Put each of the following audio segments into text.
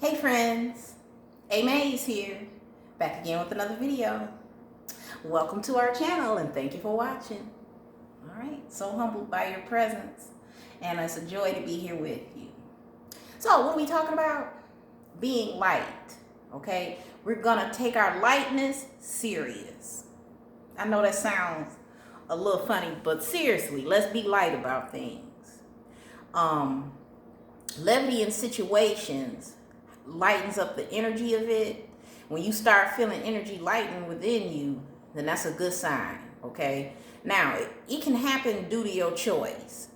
Hey friends, A.Maze here, back again with another video. Welcome to our channel and thank you for watching. Alright, so humbled by your presence and it's a joy to be here with you. So what are we talking about? Being light, okay? We're gonna take our lightness serious. I know that sounds a little funny, but seriously, let's be light about things. Levity in situations lightens up the energy of it. When you start feeling energy lighten within you, then that's a good sign, okay? Now, it can happen due to your choice.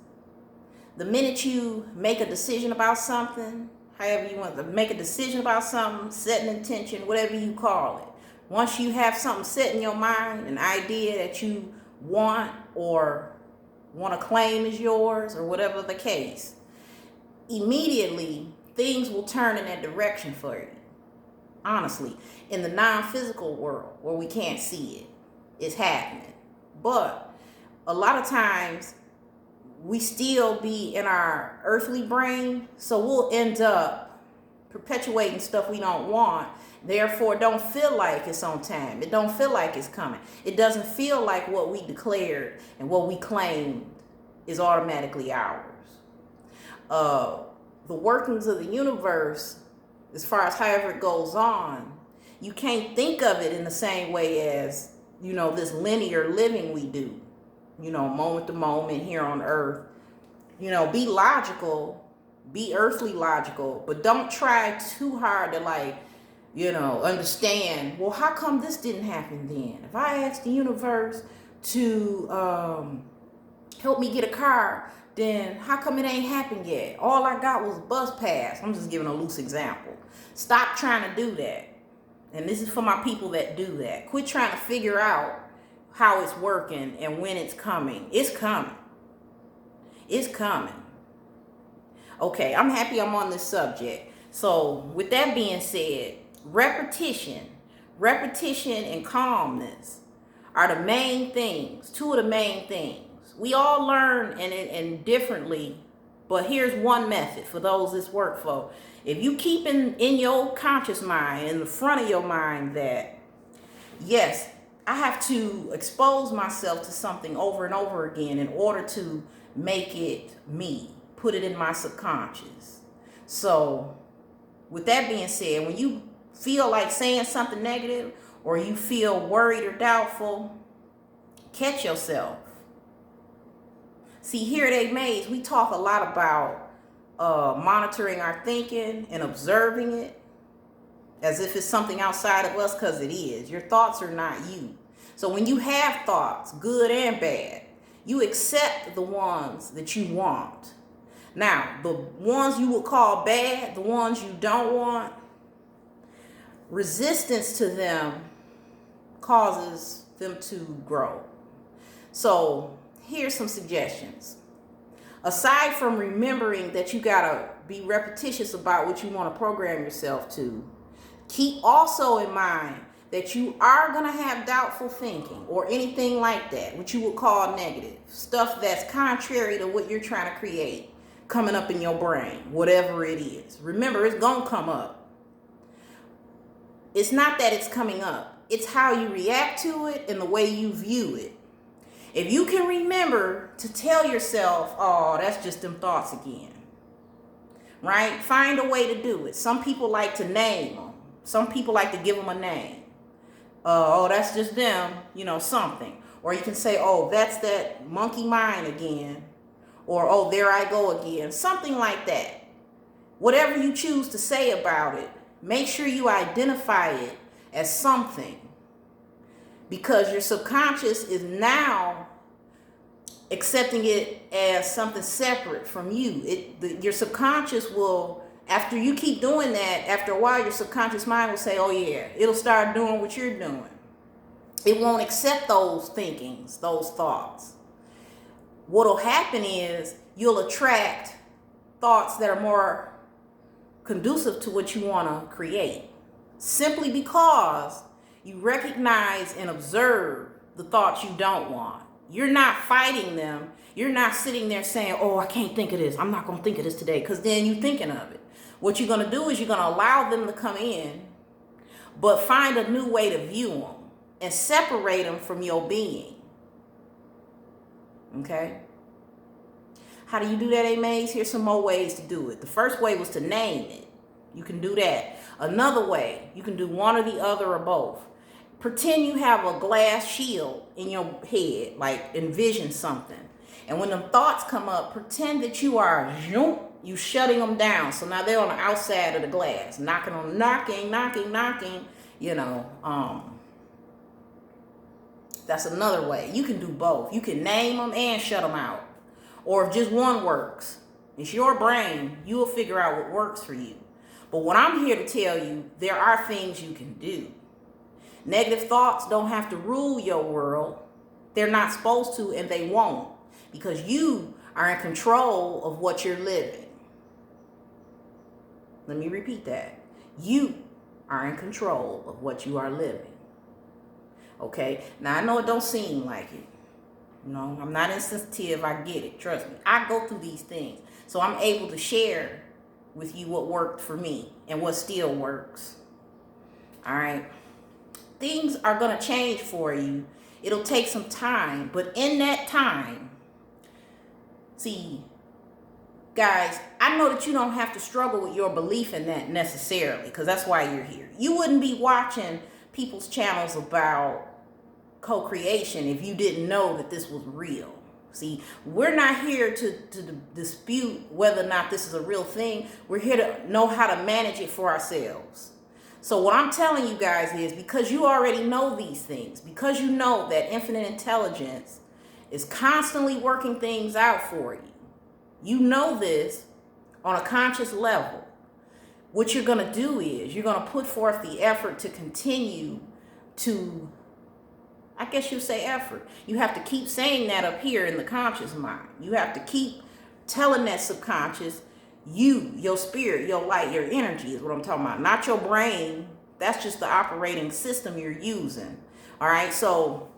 The minute you make a decision about something, however you want to make a decision about something, set an intention, whatever you call it. Once you have something set in your mind, an idea that you want or want to claim as yours or whatever the case, immediately things will turn in that direction for you. Honestly, in the non-physical world where we can't see it, it's happening. But a lot of times we still be in our earthly brain, so we'll end up perpetuating stuff we don't want. Therefore, don't feel like it's on time. It don't feel like it's coming. It doesn't feel like what we declared and what we claimed is automatically ours. The workings of the universe, as far as however it goes on, you can't think of it in the same way as, this linear living we do, moment to moment here on earth. Be logical, be earthly logical, but don't try too hard to understand, well, how come this didn't happen then? If I asked the universe to help me get a car, then how come it ain't happened yet? All I got was a bus pass. I'm just giving a loose example. Stop trying to do that. And this is for my people that do that. Quit trying to figure out how it's working and when it's coming. It's coming. It's coming. Okay, I'm happy I'm on this subject. So with that being said, repetition and calmness are the main things, two of the main things. We all learn and differently, but here's one method for those this work for. If you keep in your conscious mind, in the front of your mind, that yes, I have to expose myself to something over and over again in order to make it me, put it in my subconscious. So with that being said, when you feel like saying something negative or you feel worried or doubtful, catch yourself. See, here at A.Maze, we talk a lot about monitoring our thinking and observing it as if it's something outside of us, because it is. Your thoughts are not you. So when you have thoughts, good and bad, you accept the ones that you want. Now, the ones you would call bad, the ones you don't want, resistance to them causes them to grow. So here's some suggestions. Aside from remembering that you gotta be repetitious about what you want to program yourself to, keep also in mind that you are gonna have doubtful thinking or anything like that, what you would call negative stuff that's contrary to what you're trying to create coming up in your brain, whatever it is. Remember, it's gonna come up. It's not that it's coming up, it's how you react to it and the way you view it. If you can remember to tell yourself, oh, that's just them thoughts again, right? Find a way to do it. Some people like to name them. Some people like to give them a name. Oh, that's just them, something. Or you can say, oh, that's that monkey mind again. Or, oh, there I go again. Something like that. Whatever you choose to say about it, make sure you identify it as something. Because your subconscious is now accepting it as something separate from you. Your subconscious will, after you keep doing that, after a while, your subconscious mind will say, oh yeah, it'll start doing what you're doing. It won't accept those thinkings, those thoughts. What'll happen is you'll attract thoughts that are more conducive to what you want to create. Simply because you recognize and observe the thoughts you don't want. You're not fighting them. You're not sitting there saying, oh, I can't think of this. I'm not going to think of this today, because then you're thinking of it. What you're going to do is you're going to allow them to come in, but find a new way to view them and separate them from your being. Okay? How do you do that, A.Maze? Here's some more ways to do it. The first way was to name it. You can do that. Another way, you can do one or the other or both. Pretend you have a glass shield in your head, like envision something. And when them thoughts come up, pretend that you are you shutting them down. So now they're on the outside of the glass, knocking, you know. That's another way. You can do both. You can name them and shut them out. Or if just one works, it's your brain, you will figure out what works for you. But what I'm here to tell you, there are things you can do. Negative thoughts don't have to rule your world. They're not supposed to, and they won't, because you are in control of what you're living. Let me repeat that. You are in control of what you are living. Okay? Now, I know it don't seem like it. You know, I'm not insensitive. I get it. Trust me. I go through these things. So I'm able to share with you what worked for me and what still works. All right? Things are going to change for you. It'll take some time. But in that time, see, guys, I know that you don't have to struggle with your belief in that necessarily, because that's why you're here. You wouldn't be watching people's channels about co-creation if you didn't know that this was real. See, we're not here to dispute whether or not this is a real thing. We're here to know how to manage it for ourselves. So what I'm telling you guys is, because you already know these things, because you know that infinite intelligence is constantly working things out for you, you know this on a conscious level. What you're going to do is you're going to put forth the effort to continue to, I guess you say effort. You have to keep saying that up here in the conscious mind. You have to keep telling that subconscious, you, your spirit, your light, your energy is what I'm talking about. Not your brain. That's just the operating system you're using. All right. So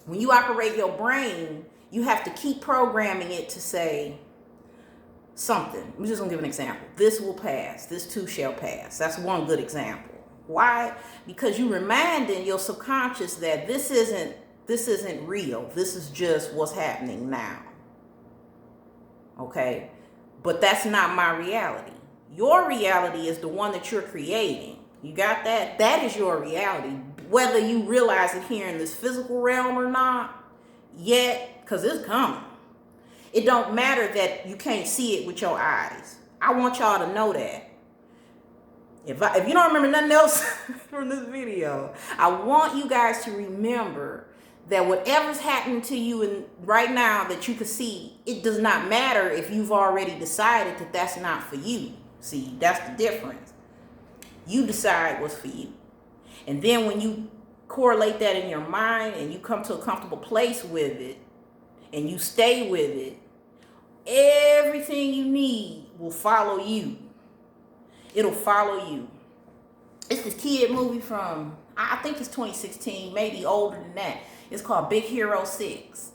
when you operate your brain, you have to keep programming it to say something. I'm just going to give an example. This will pass. This too shall pass. That's one good example. Why? Because you reminding your subconscious that this isn't real. This is just what's happening now. Okay? But that's not my reality. Your reality is the one that you're creating. You got that? That is your reality. Whether you realize it here in this physical realm or not yet, because it's coming. It don't matter that you can't see it with your eyes. I want y'all to know that. If you don't remember nothing else from this video, I want you guys to remember that whatever's happening to you right now that you can see, it does not matter if you've already decided that that's not for you. See, that's the difference. You decide what's for you. And then when you correlate that in your mind and you come to a comfortable place with it and you stay with it, everything you need will follow you. It'll follow you. It's this kid movie from, I think it's 2016, maybe older than that. It's called Big Hero 6.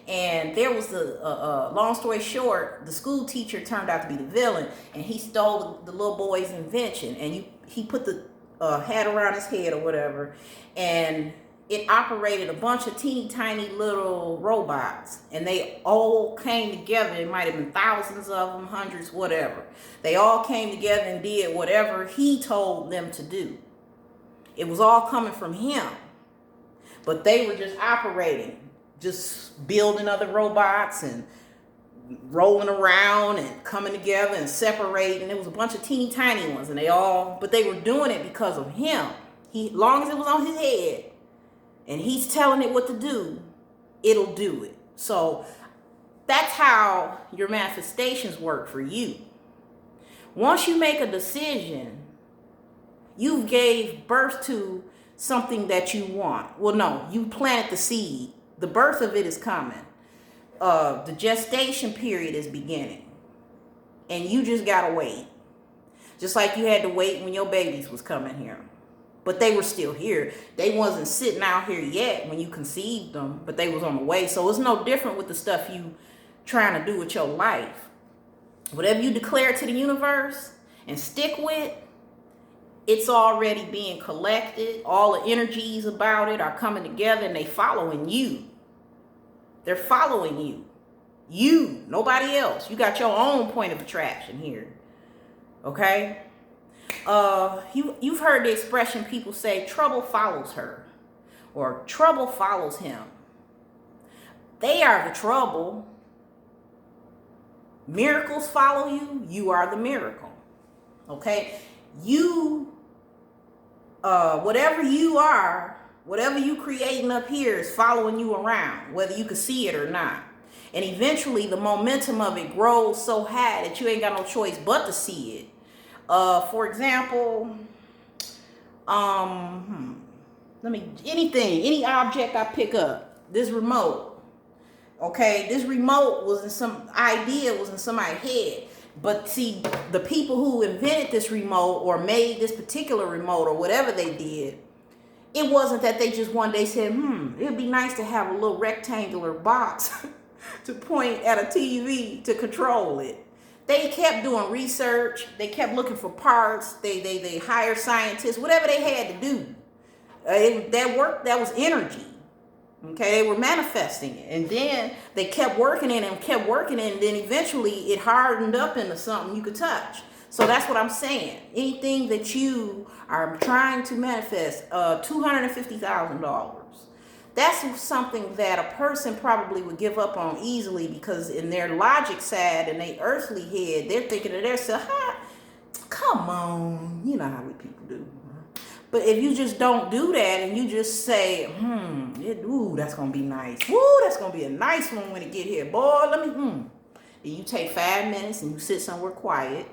And there was a long story short, the school teacher turned out to be the villain, and he stole the little boy's invention, and he put the hat around his head or whatever, and it operated a bunch of teeny tiny little robots, and they all came together. It might have been thousands of them, hundreds, whatever. They all came together and did whatever he told them to do. It was all coming from him, but they were just operating, just building other robots and rolling around and coming together and separating. It was a bunch of teeny tiny ones, and but they were doing it because of him. Long as it was on his head, and he's telling it what to do, it'll do it. So that's how your manifestations work for you. Once you make a decision, you gave birth to something that you want. Well, no, you planted the seed. The birth of it is coming. The gestation period is beginning. And you just gotta wait. Just like you had to wait when your babies was coming here. But they were still here. They wasn't sitting out here yet when you conceived them, but they was on the way. So it's no different with the stuff you trying to do with your life. Whatever you declare to the universe, and stick with, it's already being collected. All the energies about it are coming together, and they following you. They're following you. You, nobody else. You got your own point of attraction here. Okay? You've heard the expression, people say trouble follows her or trouble follows him. They are the trouble. Miracles follow you. You are the miracle. Okay? You, whatever you are, whatever you creating up here is following you around, whether you can see it or not. And eventually the momentum of it grows so high that you ain't got no choice but to see it. For example, any object I pick up, this remote. Okay, this remote was in somebody's head. But see, the people who invented this remote or made this particular remote or whatever they did, it wasn't that they just one day said, it'd be nice to have a little rectangular box to point at a TV to control it. They kept doing research. They kept looking for parts. They hired scientists, whatever they had to do. That was energy. Okay, they were manifesting it. And then they kept working it and kept working it. And then eventually it hardened up into something you could touch. So that's what I'm saying. Anything that you are trying to manifest, $250,000. That's something that a person probably would give up on easily, because in their logic side and their earthly head, they're thinking to themselves, come on, you know how we people do. But if you just don't do that and you just say, ooh, that's going to be nice. Ooh, that's going to be a nice one when it get here. Boy, then you take 5 minutes and you sit somewhere quiet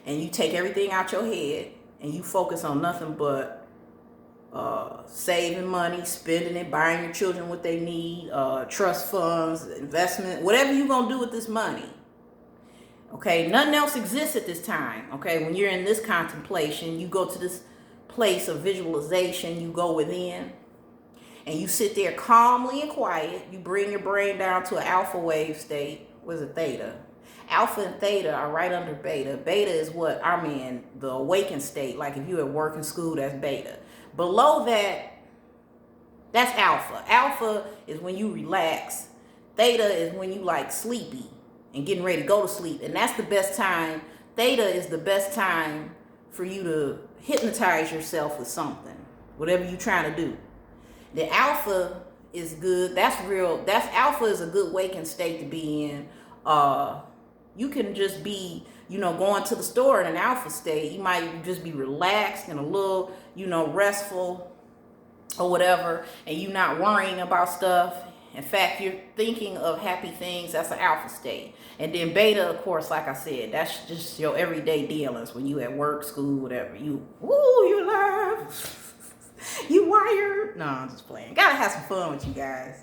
and you take everything out your head and you focus on nothing but saving money, spending it, buying your children what they need, trust funds, investment, whatever you're going to do with this money. Okay, nothing else exists at this time. Okay, when you're in this contemplation, you go to this place of visualization, you go within and you sit there calmly and quiet. You bring your brain down to an alpha wave state. What is it? Theta. Alpha and theta are right under beta. Beta is what I'm in, the awakened state. Like if you're at work and school, that's beta. Below that, that's alpha. Alpha is when you relax. Theta is when you like sleepy and getting ready to go to sleep. And that's the best time. Theta is the best time for you to hypnotize yourself with something, whatever you're trying to do. The alpha is good. That's alpha is a good waking state to be in. You can just be, going to the store in an alpha state. You might just be relaxed and a little, restful or whatever, and you're not worrying about stuff. In fact, you're thinking of happy things. That's an alpha state. And then beta, of course, like I said, that's just your everyday dealings when you at work, school, whatever. You laugh. You wired. No, I'm just playing. Gotta have some fun with you guys.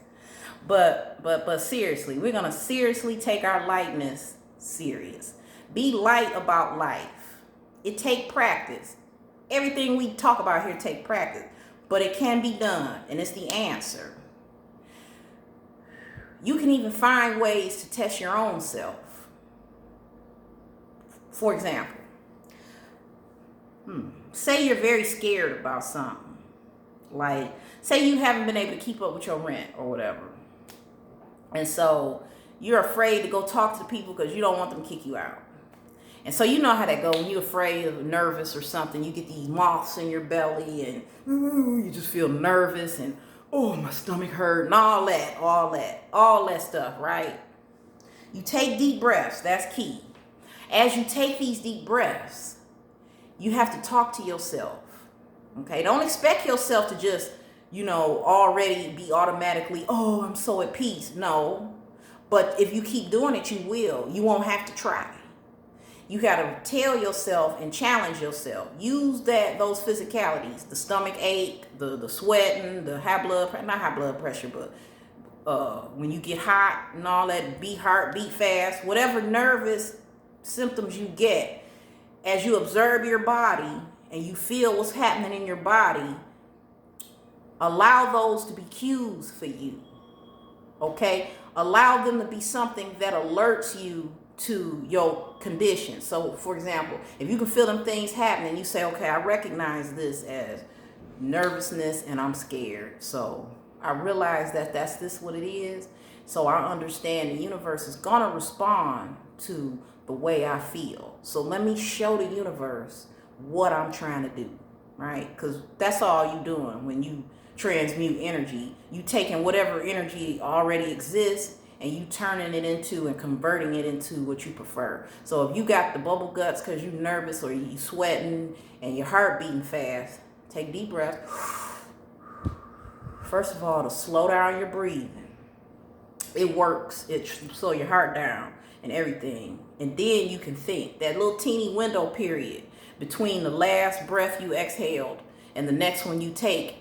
But seriously, we're gonna seriously take our lightness serious. Be light about life. It take practice. Everything we talk about here take practice, but it can be done, and it's the answer. You can even find ways to test your own self. For example, say you're very scared about something. Like, say you haven't been able to keep up with your rent or whatever. And so you're afraid to go talk to people because you don't want them to kick you out. And so you know how that goes. When you're afraid or nervous or something, you get these moths in your belly and you just feel nervous and my stomach hurt and all that stuff, right? You take deep breaths. That's key. As you take these deep breaths, you have to talk to yourself. Okay? Don't expect yourself to just, already be automatically, I'm so at peace. No. But if you keep doing it, you will. You won't have to try. You got to tell yourself and challenge yourself. Use those physicalities, the stomach ache, the sweating, the not high blood pressure, but when you get hot and all that, beat fast, whatever nervous symptoms you get, as you observe your body and you feel what's happening in your body, allow those to be cues for you. Okay? Allow them to be something that alerts you to your conditions. So, for example, if you can feel them things happening, you say, okay, I recognize this as nervousness and I'm scared. So I realize that that's this what it is. So I understand the universe is going to respond to the way I feel. So let me show the universe what I'm trying to do, right? Because that's all you doing when you transmute energy. You taking whatever energy already exists and you turning it into and converting it into what you prefer. So if you got the bubble guts because you're nervous or you sweating and your heart beating fast, take deep breaths. First of all, to slow down your breathing. It works. It slow your heart down and everything. And then you can think. That little teeny window period between the last breath you exhaled and the next one you take,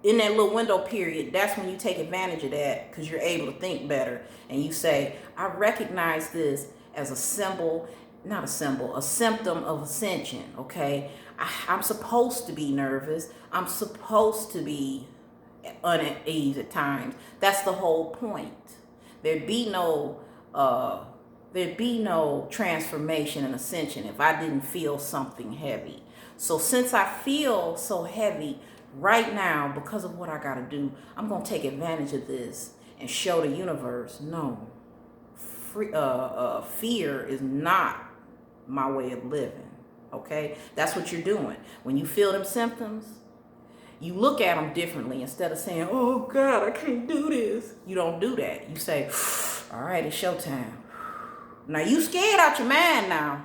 in that little window period, that's when you take advantage of that because you're able to think better. And you say, I recognize this as a symbol, not a symbol, a symptom of ascension, okay? I'm supposed to be nervous. I'm supposed to be unease at times. That's the whole point. There'd be no transformation and ascension if I didn't feel something heavy. So since I feel so heavy right now because of what I got to do, I'm going to take advantage of this and show the universe, no, fear is not my way of living, okay? That's what you're doing. When you feel them symptoms, you look at them differently. Instead of saying, oh God, I can't do this. You don't do that. You say, all right, it's showtime. Now you scared out your mind now.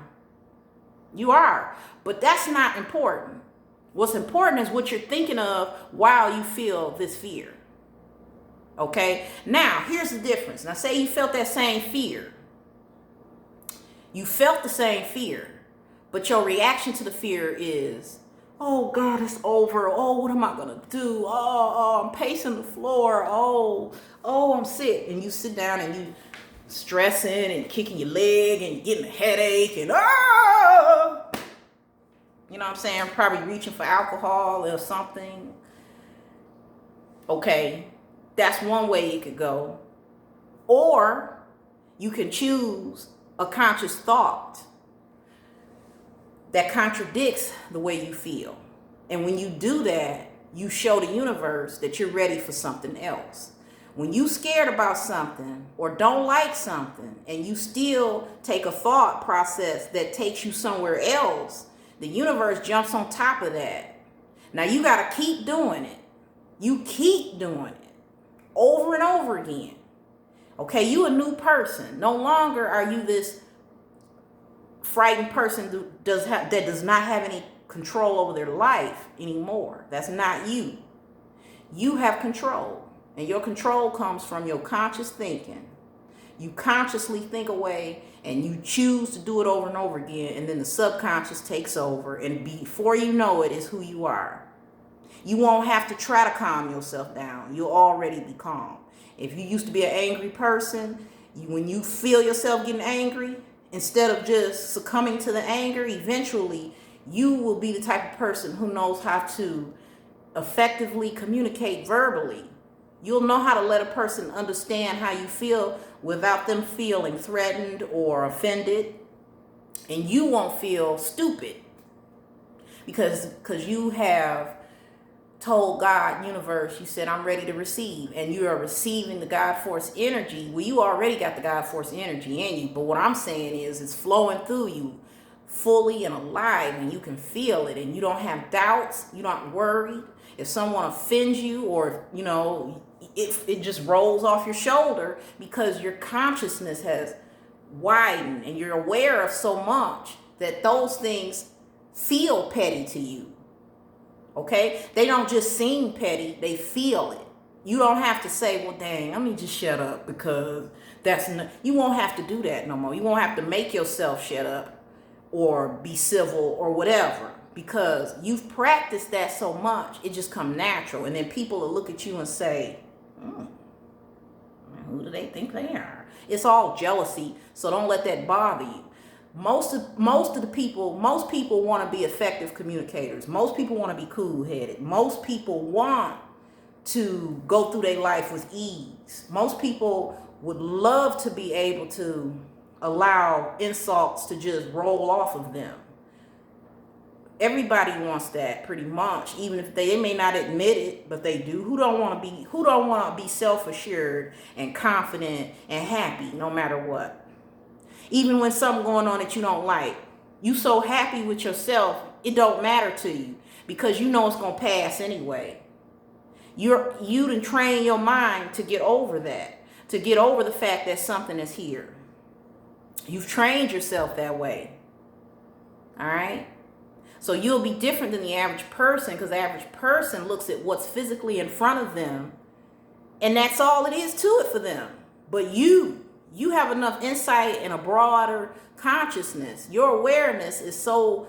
You are. But that's not important. What's important is what you're thinking of while you feel this fear. Okay? Now, here's the difference. Now, say you felt that same fear. You felt the same fear, but your reaction to the fear is, oh God, it's over. Oh, what am I going to do? Oh, I'm pacing the floor. Oh, I'm sick. And you sit down and you stressing and kicking your leg and you're getting a headache and you know what I'm saying? Probably reaching for alcohol or something. Okay, that's one way it could go. Or you can choose a conscious thought that contradicts the way you feel. And when you do that, you show the universe that you're ready for something else. When you scared about something or don't like something and you still take a thought process that takes you somewhere else, the universe jumps on top of that. Now you got to keep doing it. You keep doing it over and over again. Okay, you a new person. No longer are you this frightened person that does not have any control over their life anymore. That's not you. You have control. And your control comes from your conscious thinking. You consciously think away and you choose to do it over and over again. And then the subconscious takes over. And before you know it, it's who you are. You won't have to try to calm yourself down. You'll already be calm. If you used to be an angry person, when you feel yourself getting angry, instead of just succumbing to the anger, eventually you will be the type of person who knows how to effectively communicate verbally. You'll know how to let a person understand how you feel without them feeling threatened or offended. And you won't feel stupid because you have told God, universe, you said, I'm ready to receive. And you are receiving the God force energy. Well, you already got the God force energy in you. But what I'm saying is it's flowing through you fully and alive, and you can feel it, and you don't have doubts. You're not worried. If someone offends you, or, you know, it just rolls off your shoulder because your consciousness has widened and you're aware of so much that those things feel petty to you. Okay? They don't just seem petty, they feel it. You don't have to say, well, dang, let me just shut up because you won't have to do that no more. You won't have to make yourself shut up or be civil or whatever, because you've practiced that so much, it just comes natural. And then people will look at you and say, who do they think they are? It's all jealousy, so don't let that bother you. Most people want to be effective communicators. Most people want to be cool-headed. Most people want to go through their life with ease. Most people would love to be able to allow insults to just roll off of them. Everybody wants that pretty much, even if they may not admit it, but they do. Who don't want to be self-assured and confident and happy no matter what? Even when something going on that you don't like, you so happy with yourself, it don't matter to you because you know it's going to pass anyway. You done train your mind to get over that, to get over the fact that something is here. You've trained yourself that way. All right? So you'll be different than the average person, because the average person looks at what's physically in front of them, and that's all it is to it for them. But you have enough insight and a broader consciousness. Your awareness is so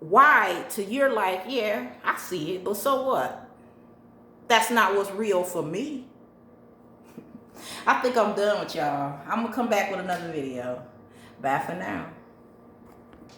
wide to you're like, yeah, I see it, but so what? That's not what's real for me. I think I'm done with y'all. I'm going to come back with another video. Bye for now.